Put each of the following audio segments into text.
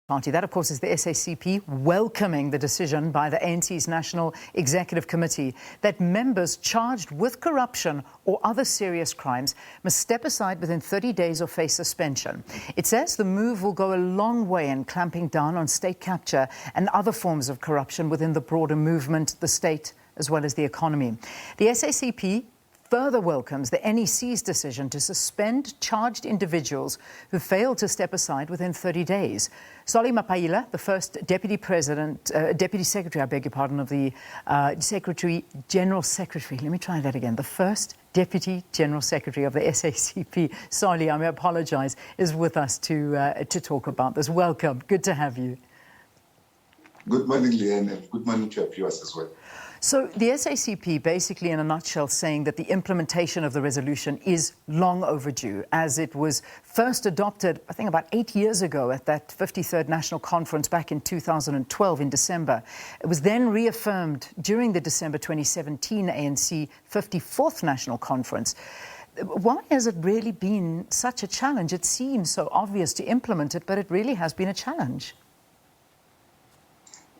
Party. That, of course, is the SACP welcoming the decision by the ANC's National Executive Committee that members charged with corruption or other serious crimes must step aside within 30 days or face suspension. It says the move will go a long way in clamping down on state capture and other forms of corruption within the broader movement, the state, as well as the economy. The SACP further welcomes the NEC's decision to suspend charged individuals who failed to step aside within 30 days. Solly Mapaila, the first Deputy Secretary, of the General Secretary, let me try that again, the first Deputy General Secretary of the SACP, Solly, I apologize, is with us to talk about this. Welcome, good to have you. Good morning, Leanne, and good morning to our viewers as well. So the SACP basically in a nutshell saying that the implementation of the resolution is long overdue, as it was first adopted, I think, about 8 years ago at that 53rd National Conference back in 2012 in December. It was then reaffirmed during the December 2017 ANC 54th National Conference. Why has it really been such a challenge? It seems so obvious to implement it, but it really has been a challenge.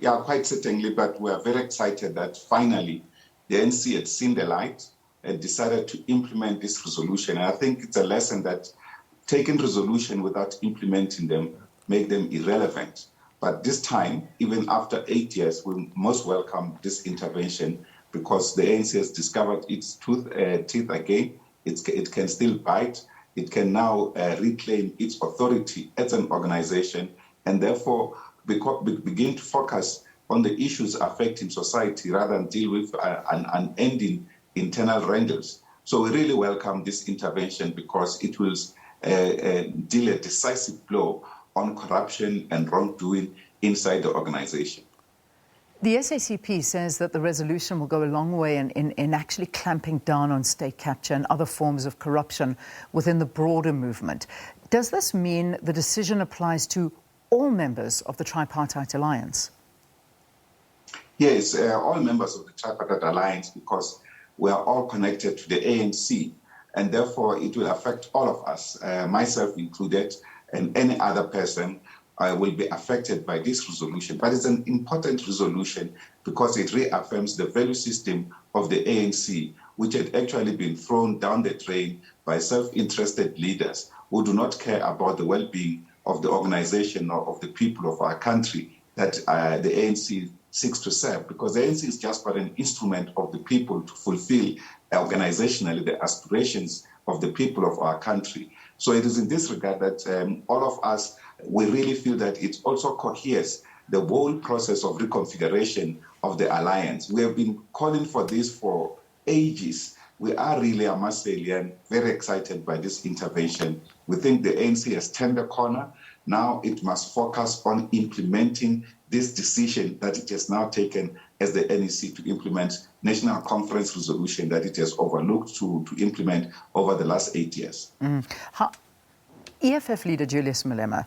Yeah, quite certainly, but we are very excited that finally the ANC had seen the light and decided to implement this resolution. And I think it's a lesson that taking resolution without implementing them make them irrelevant. But this time, even after 8 years, we most welcome this intervention because the ANC has discovered its teeth again. It can still bite. It can now reclaim its authority as an organization, and therefore begin to focus on the issues affecting society rather than deal with unending internal wrangles. So we really welcome this intervention because it will deal a decisive blow on corruption and wrongdoing inside the organization. The SACP says that the resolution will go a long way in actually clamping down on state capture and other forms of corruption within the broader movement. Does this mean the decision applies to all members of the Tripartite Alliance? Yes, all members of the Tripartite Alliance, because we are all connected to the ANC, and therefore it will affect all of us, myself included, and any other person will be affected by this resolution. But it's an important resolution because it reaffirms the value system of the ANC, which had actually been thrown down the drain by self-interested leaders who do not care about the well-being of the organization or of the people of our country that the ANC seeks to serve, because the ANC is just but an instrument of the people to fulfill organizationally the aspirations of the people of our country. So it is in this regard that all of us, we really feel that it also coheres the whole process of reconfiguration of the alliance. We have been calling for this for ages. We are really, I must say, Leanne, very excited by this intervention. We think the ANC has turned the corner. Now it must focus on implementing this decision that it has now taken as the NEC to implement National Conference resolution that it has overlooked to implement over the last 8 years. EFF leader Julius Malema,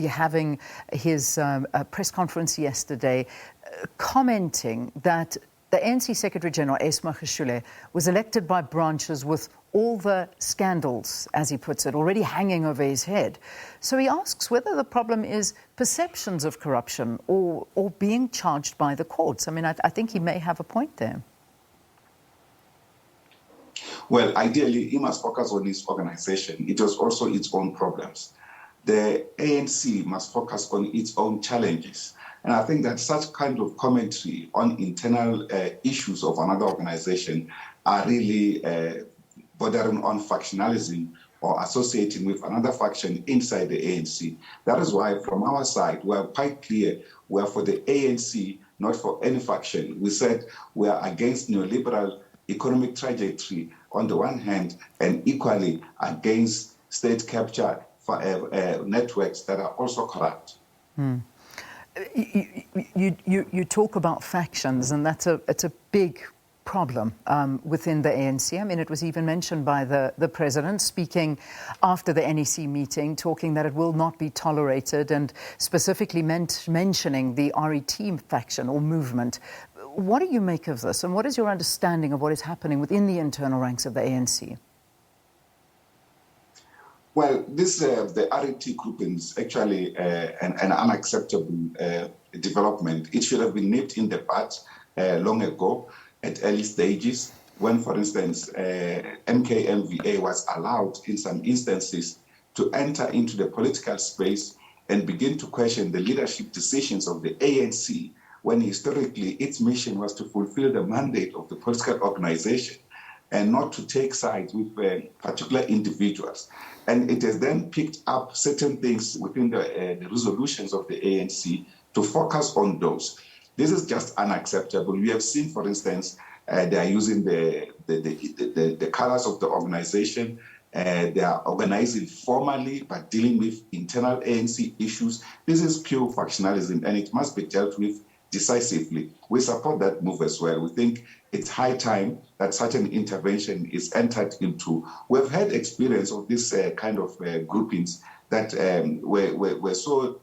having his press conference yesterday, commenting that the ANC Secretary-General, Esma Gishule, was elected by branches with all the scandals, as he puts it, already hanging over his head. So he asks whether the problem is perceptions of corruption or being charged by the courts. I mean, I think he may have a point there. Well, ideally, he must focus on his organization. It has also its own problems. The ANC must focus on its own challenges. And I think that such kind of commentary on internal issues of another organization are really bordering on factionalism or associating with another faction inside the ANC. That is why, from our side, we are quite clear. We are for the ANC, not for any faction. We said we are against neoliberal economic trajectory on the one hand, and equally against state capture for networks that are also corrupt. You talk about factions, and it's a big problem within the ANC. I mean, it was even mentioned by the president, speaking after the NEC meeting, talking that it will not be tolerated, and specifically mentioning the RET faction or movement. What do you make of this, and what is your understanding of what is happening within the internal ranks of the ANC? Well, this the RET grouping is actually an unacceptable development. It should have been nipped in the bud long ago at early stages when, for instance, MKMVA was allowed in some instances to enter into the political space and begin to question the leadership decisions of the ANC when historically its mission was to fulfill the mandate of the political organization and not to take sides with particular individuals. And it has then picked up certain things within the resolutions of the ANC to focus on those. This is just unacceptable. We have seen, for instance, they are using the colors of the organization. They are organizing formally, but dealing with internal ANC issues. This is pure factionalism, and it must be dealt with decisively. We support that move as well. We think it's high time that such an intervention is entered into. We've had experience of this kind of groupings that were so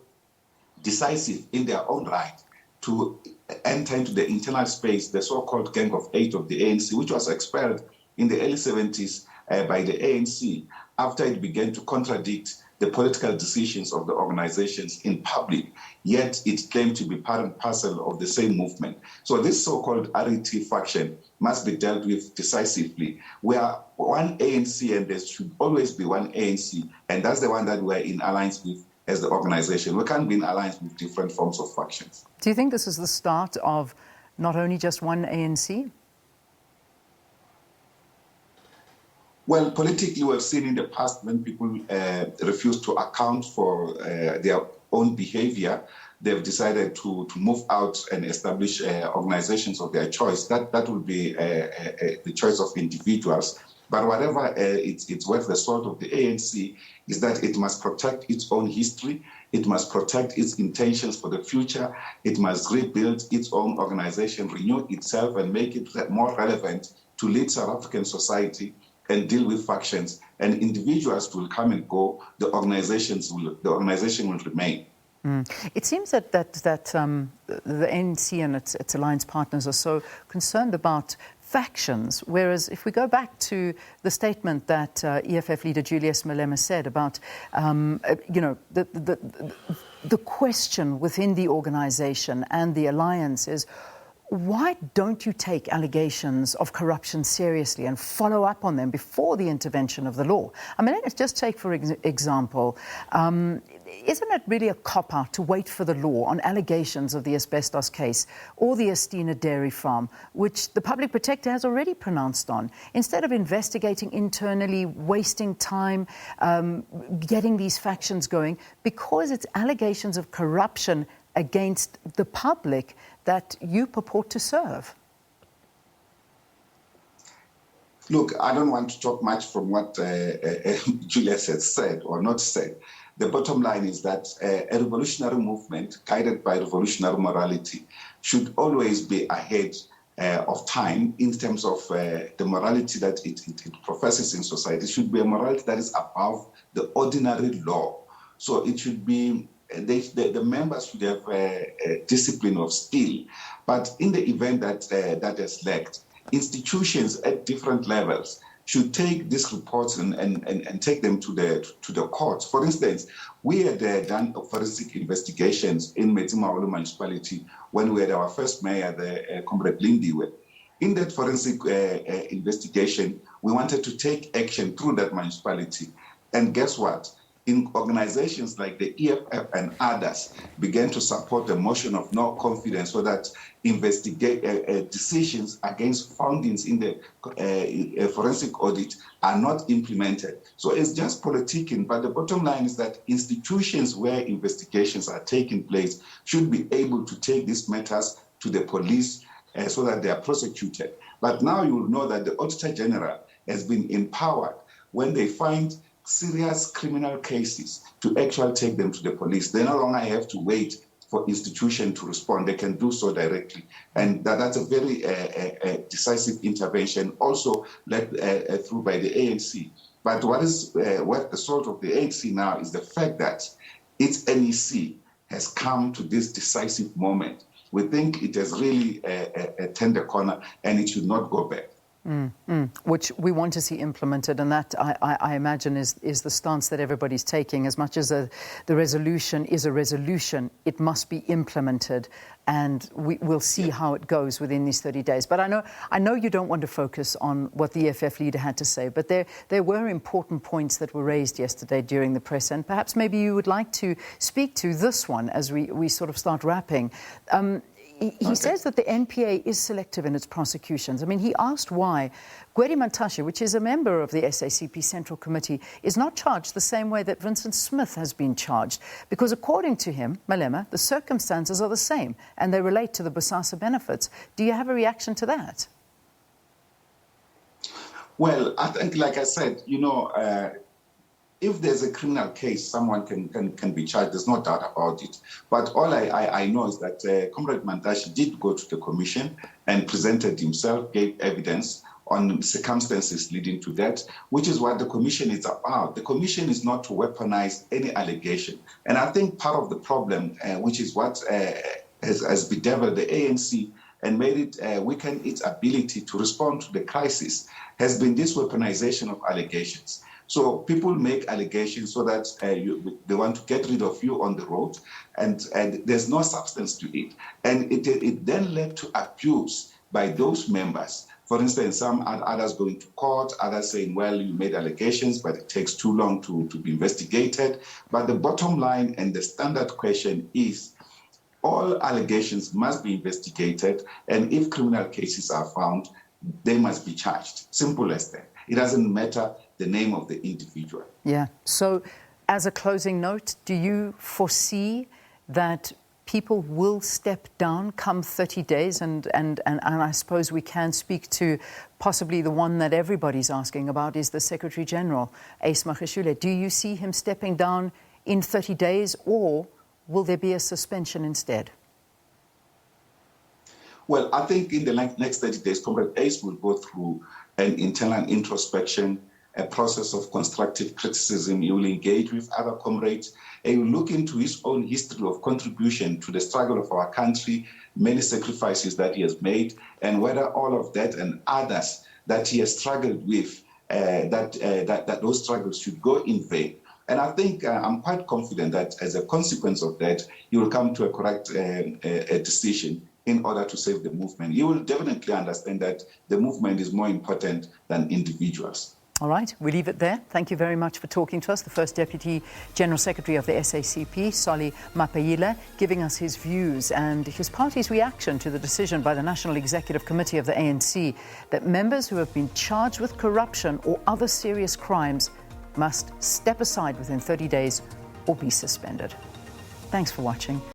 decisive in their own right to enter into the internal space, the so-called Gang of Eight of the ANC, which was expelled in the early 70s by the ANC after it began to contradict the political decisions of the organizations in public, yet it claimed to be part and parcel of the same movement. So this so-called RET faction must be dealt with decisively. We are one ANC and there should always be one ANC, and that's the one that we're in alliance with as the organization. We can't be in alliance with different forms of factions. Do you think this is the start of not only just one ANC? Well, politically, we've seen in the past when people refuse to account for their own behavior, they've decided to move out and establish organizations of their choice. That will be the choice of individuals. But whatever it's worth the salt of the ANC is that it must protect its own history. It must protect its intentions for the future. It must rebuild its own organization, renew itself, and make it more relevant to lead South African society and deal with factions. And individuals will come and go. The organization will remain. It seems that the ANC and its alliance partners are so concerned about factions, whereas if we go back to the statement that EFF leader Julius Malema said about, the question within the organization and the alliance is, why don't you take allegations of corruption seriously and follow up on them before the intervention of the law? I mean, let's just take, for example, isn't it really a cop-out to wait for the law on allegations of the asbestos case or the Estina dairy farm, which the public protector has already pronounced on, instead of investigating internally, wasting time, getting these factions going, because it's allegations of corruption against the public that you purport to serve? Look, I don't want to talk much from what Julius has said or not said. The bottom line is that a revolutionary movement guided by revolutionary morality should always be ahead of time in terms of the morality that it professes in society. It should be a morality that is above the ordinary law. So it should be the members should have a discipline of skill. But in the event that that has lacked, institutions at different levels should take these reports and take them to the courts. For instance, we had done forensic investigations in Metsimaholo municipality when we had our first mayor, the Comrade Lindiwe. In that forensic investigation, we wanted to take action through that municipality. And guess what? In organizations like the EFF and others began to support the motion of no confidence so that decisions against findings in the forensic audit are not implemented. So it's just politicking, but the bottom line is that institutions where investigations are taking place should be able to take these matters to the police so that they are prosecuted. But now you will know that the Auditor General has been empowered when they find serious criminal cases to actually take them to the police. They no longer have to wait for institutions to respond. They can do so directly. And that's a very decisive intervention, also led through by the ANC. But what the sort of the ANC now is the fact that its NEC has come to this decisive moment. We think it has really turned the corner and it should not go back. Which we want to see implemented, and that I imagine is the stance that everybody's taking. As much as the resolution is a resolution, it must be implemented, and we'll see how it goes within these 30 days. But I know you don't want to focus on what the EFF leader had to say, but there were important points that were raised yesterday during the press, and perhaps maybe you would like to speak to this one as we sort of start wrapping. He says that the NPA is selective in its prosecutions. I mean, he asked why Gwedi Mantashe, which is a member of the SACP Central Committee, is not charged the same way that Vincent Smith has been charged. Because according to him, Malema, the circumstances are the same and they relate to the Bosasa benefits. Do you have a reaction to that? Well, I think, like I said, if there's a criminal case, someone can be charged. There's no doubt about it. But all I know is that Comrade Mantashe did go to the commission and presented himself, gave evidence on circumstances leading to that, which is what the commission is about. The commission is not to weaponize any allegation. And I think part of the problem, which is what has bedeviled the ANC and made it weaken its ability to respond to the crisis, has been this weaponization of allegations. So people make allegations so that they want to get rid of you on the road, and there's no substance to it. And it then led to abuse by those members. For instance, some others going to court, others saying, well, you made allegations, but it takes too long to be investigated. But the bottom line and the standard question is, all allegations must be investigated, and if criminal cases are found, they must be charged. Simple as that. It doesn't matter the name of the individual. Yeah. So as a closing note, do you foresee that people will step down come 30 days? And I suppose we can speak to possibly the one that everybody's asking about is the Secretary General, Ace Magashule. Do you see him stepping down in 30 days, or will there be a suspension instead? Well, I think in the next 30 days, Comrade Ace will go through an internal introspection, a process of constructive criticism. He will engage with other comrades. He will look into his own history of contribution to the struggle of our country, many sacrifices that he has made, and whether all of that and others that he has struggled with, that those struggles should go in vain. And I think I'm quite confident that as a consequence of that, he will come to a correct decision in order to save the movement. You will definitely understand that the movement is more important than individuals. All right, we leave it there. Thank you very much for talking to us. The First Deputy General Secretary of the SACP, Solly Mapaila, giving us his views and his party's reaction to the decision by the National Executive Committee of the ANC that members who have been charged with corruption or other serious crimes must step aside within 30 days or be suspended. Thanks for watching.